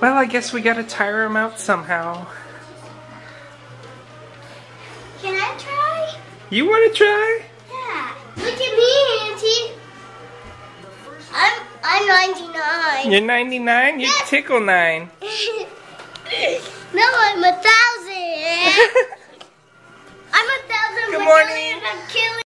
Well, I guess we gotta tire him out somehow. Can I try? You wanna try? Yeah. Look at me, Auntie. I'm 99. You're 99? You're Yes. tickle 9. No, I'm 1,000. I'm 1,000. Good morning. I'm killing.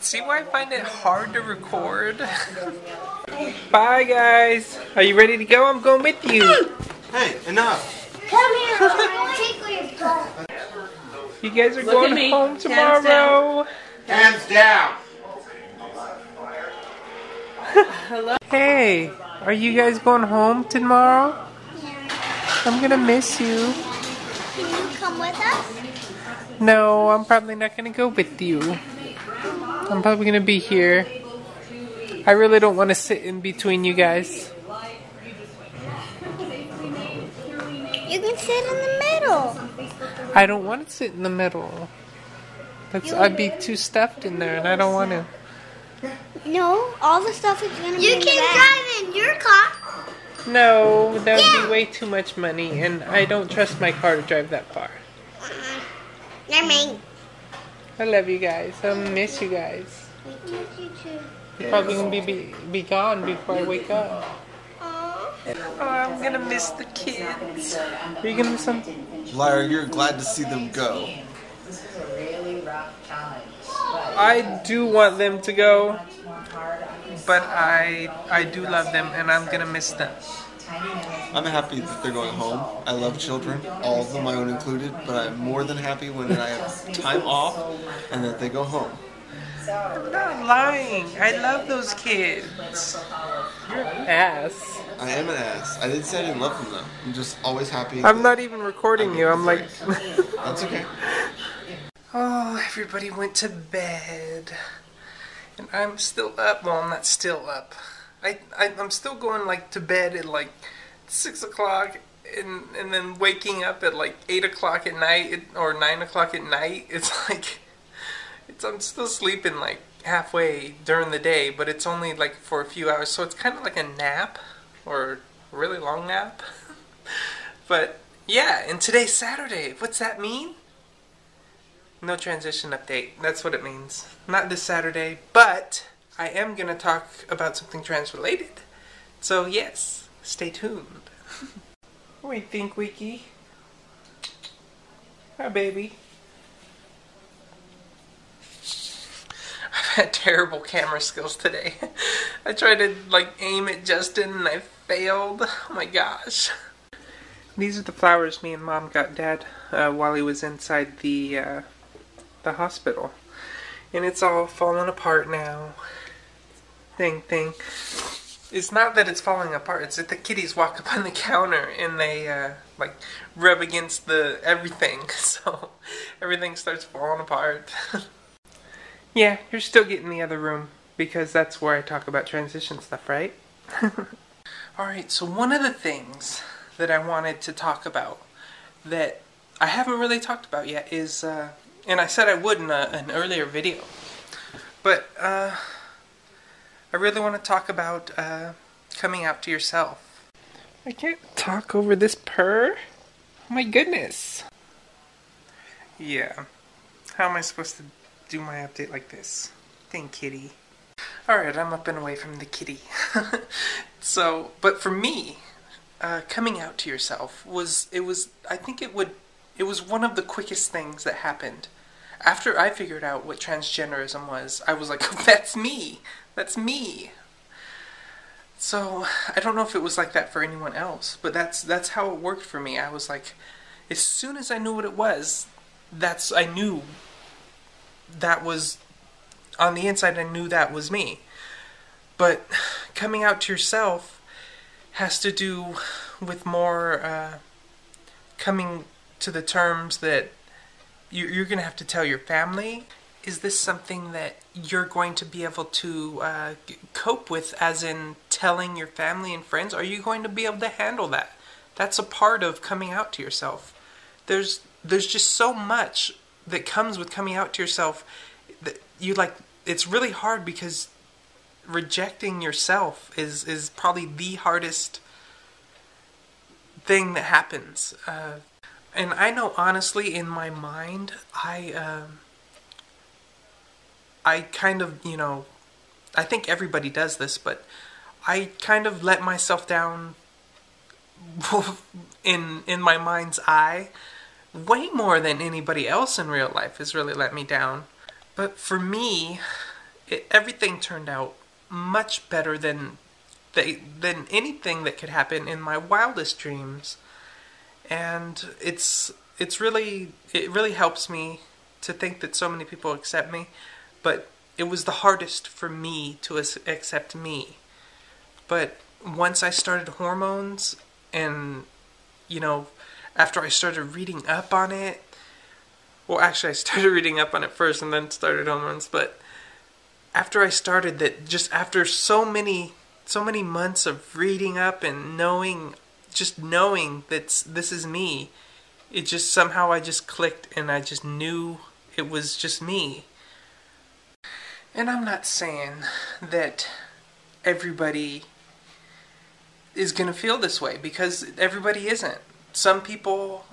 See why I find it hard to record? Bye, guys. Are you ready to go? I'm going with you. Hey, enough. Come here. I'll tickle your butt. You guys are going home tomorrow. Hands down. Hello. Hey, are you guys going home tomorrow? Yeah. I'm gonna miss you. Can you come with us? No, I'm probably not gonna go with you. I'm probably gonna be here. I really don't want to sit in between you guys. You can sit in the middle. I don't want to sit in the middle. I'd be too stuffed in there, and I don't want to. No, all the stuff is gonna be in the back. You can drive in your car. No, that would be way too much money, and I don't trust my car to drive that far. You're mean. I love you guys. I miss you guys. You're probably gonna be gone before I wake up. Oh, I'm gonna miss the kids. Are you gonna miss them? Lyra, you're glad to see them go. I do want them to go, but I do love them, and I'm gonna miss them. I'm happy that they're going home. I love children, all of them, my own included, but I'm more than happy when I have time off and that they go home. I'm not lying. I love those kids. You're an ass. I am an ass. I didn't say I didn't love them though. I'm just always happy. I'm not even recording you. I'm like... That's okay. Oh, everybody went to bed. And I'm still up. Well, I'm not still up. I'm still going like to bed at like 6 o'clock and then waking up at like 8 o'clock at night or 9 o'clock at night. It's like... I'm still sleeping like halfway during the day, but it's only like for a few hours. So it's kind of like a nap or a really long nap. But yeah, and today's Saturday. What's that mean? No transition update. That's what it means. Not this Saturday, but I am going to talk about something trans-related. So yes, stay tuned. What do you think, Wiki? Hi, baby. I've had terrible camera skills today. I tried to like aim at Justin and I failed. Oh my gosh. These are the flowers me and Mom got Dad while he was inside the hospital. And it's all falling apart now. Thing. It's not that it's falling apart, it's that the kitties walk up on the counter and they like rub against the everything. So everything starts falling apart. Yeah, you're still getting the other room because that's where I talk about transition stuff, right? Alright, so one of the things that I wanted to talk about that I haven't really talked about yet is, and I said I would in an earlier video, but I really want to talk about coming out to yourself. I can't talk over this purr. Oh my goodness. Yeah, how am I supposed to do my update like this? Dang kitty. Alright, I'm up and away from the kitty. So, but for me, coming out to yourself was one of the quickest things that happened. After I figured out what transgenderism was, I was like, oh, that's me! That's me! So, I don't know if it was like that for anyone else, but that's how it worked for me. I was like, as soon as I knew what it was, I knew that was, on the inside I knew that was me. But coming out to yourself has to do with more coming to the terms that you're going to have to tell your family. Is this something that you're going to be able to cope with, as in telling your family and friends? Are you going to be able to handle that? That's a part of coming out to yourself. there's just so much that comes with coming out to yourself that you like. It's really hard because rejecting yourself is probably the hardest thing that happens. And I know honestly in my mind, I kind of, I think everybody does this, but I kind of let myself down in my mind's eye way more than anybody else in real life has really let me down. But for me, everything turned out much better than anything that could happen in my wildest dreams. And it really helps me to think that so many people accept me, but it was the hardest for me to accept me. But once I started hormones and, after I started reading up on it, well, actually I started reading up on it first and then started hormones, but after I started that, just after so many months of reading up and knowing that this is me, it just somehow I just clicked and I just knew it was just me. And I'm not saying that everybody is going to feel this way, because everybody isn't. Some people,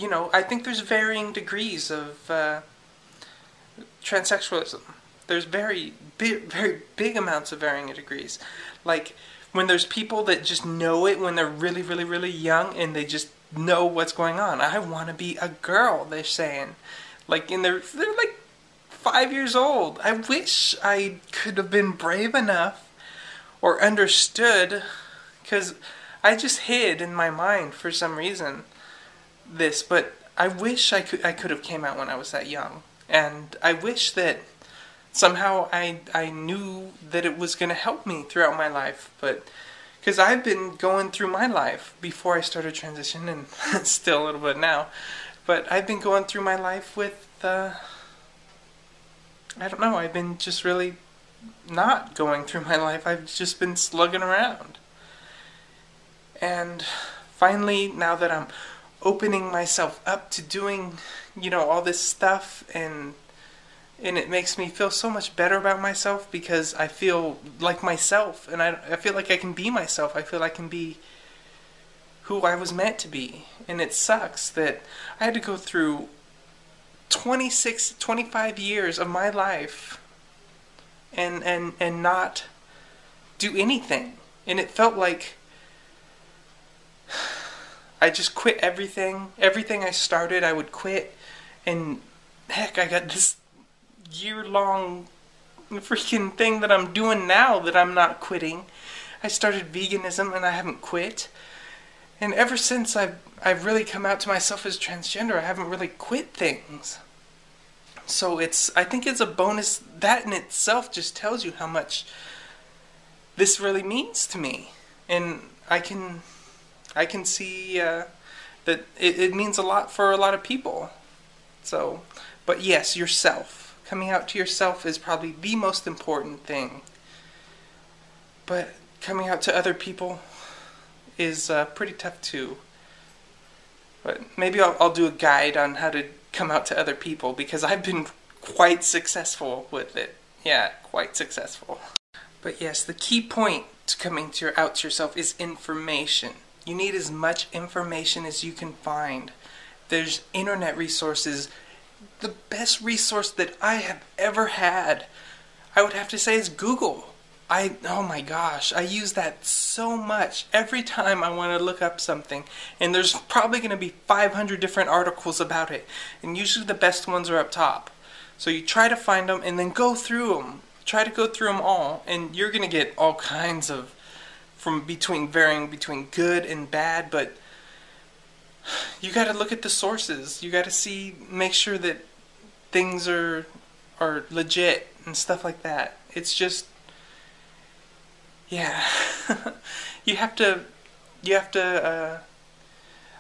I think there's varying degrees of transsexualism. There's very big amounts of varying degrees. Like, when there's people that just know it when they're really, really, really young and they just know what's going on. I want to be a girl, they're saying. Like, they're like 5 years old. I wish I could have been brave enough or understood, because I just hid in my mind for some reason this, but I wish I could have came out when I was that young. And I wish that somehow I knew that it was going to help me throughout my life, but because I've been going through my life before I started transition, and still a little bit now, but I've been going through my life with, I don't know, I've been just really not going through my life. I've just been slugging around. And finally, now that I'm opening myself up to doing, all this stuff, and it makes me feel so much better about myself, because I feel like myself, and I feel like I can be myself. I feel I can be who I was meant to be. And it sucks that I had to go through 25 years of my life and not do anything. And it felt like I just quit everything. Everything I started, I would quit. And heck, I got this year-long freaking thing that I'm doing now that I'm not quitting. I started veganism and I haven't quit. And ever since I've really come out to myself as transgender, I haven't really quit things. So I think it's a bonus. That in itself just tells you how much this really means to me. And I can see that it means a lot for a lot of people. So, but yes, yourself. Coming out to yourself is probably the most important thing. But coming out to other people is pretty tough too. But maybe I'll do a guide on how to come out to other people, because I've been quite successful with it. Yeah, quite successful. But yes, the key point to coming out to yourself is information. You need as much information as you can find. There's internet resources. The best resource that I have ever had, I would have to say, is Google. Oh my gosh, I use that so much every time I want to look up something. And there's probably going to be 500 different articles about it. And usually the best ones are up top. So you try to find them and then go through them. Try to go through them all. And you're going to get all kinds of, varying between good and bad. But you got to look at the sources. You got to make sure that things are legit and stuff like that. It's just, yeah. you have to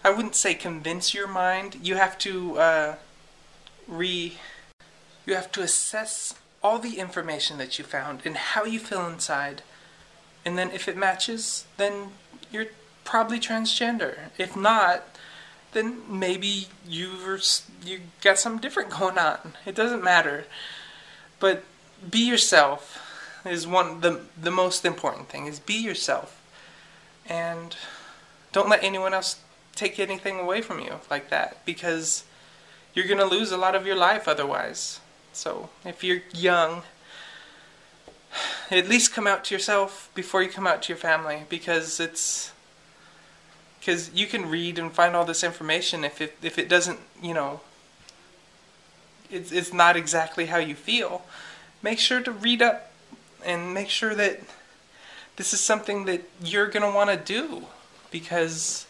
I wouldn't say convince your mind. You have to assess all the information that you found and how you feel inside. And then if it matches, then you're probably transgender. If not, then maybe you got something different going on. It doesn't matter. But be yourself is the most important thing, is be yourself. And don't let anyone else take anything away from you like that, because you're going to lose a lot of your life otherwise. So if you're young, at least come out to yourself before you come out to your family, because you can read and find all this information. If it doesn't, it's not exactly how you feel, make sure to read up and make sure that this is something that you're going to want to do. Because,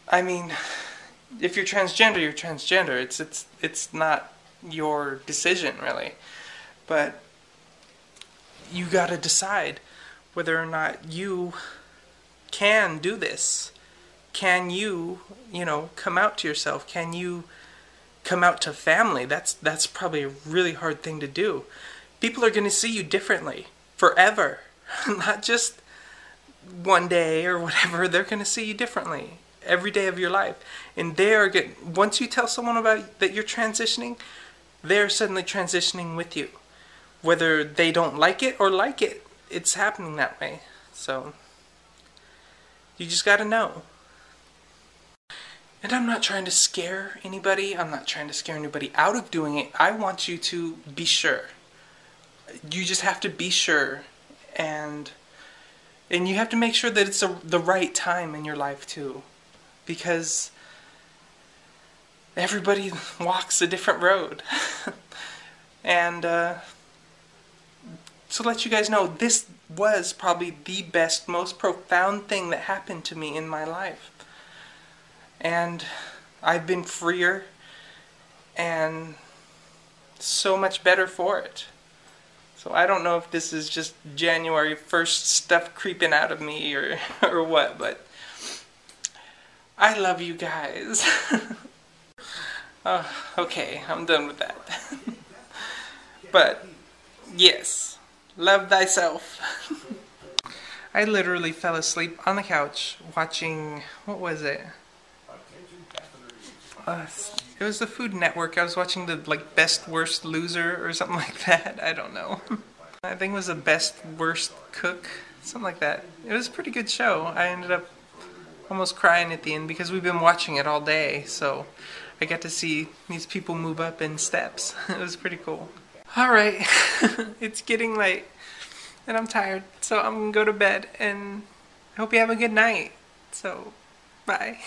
I mean, if you're transgender, you're transgender. It's not your decision, really. But you got to decide whether or not you can do this. Can you, come out to yourself? Can you come out to family? That's probably a really hard thing to do. People are going to see you differently forever. Not just one day or whatever. They're going to see you differently every day of your life. And once you tell someone about that you're transitioning, they're suddenly transitioning with you. Whether they don't like it or like it, it's happening that way. So you just got to know. And I'm not trying to scare anybody. I'm not trying to scare anybody out of doing it. I want you to be sure. You just have to be sure. And you have to make sure that it's the right time in your life too. Because everybody walks a different road. And to let you guys know, this was probably the best, most profound thing that happened to me in my life. And I've been freer and so much better for it. So I don't know if this is just January 1st stuff creeping out of me or what, but I love you guys. Okay, I'm done with that. But yes, love thyself. I literally fell asleep on the couch watching, what was it? It was the Food Network. I was watching the Best Worst Loser or something like that. I don't know. I think it was the Best Worst Cook, something like that. It was a pretty good show. I ended up almost crying at the end because we've been watching it all day. So I got to see these people move up in steps. It was pretty cool. Alright, it's getting late and I'm tired. So I'm going to go to bed and I hope you have a good night. So, bye.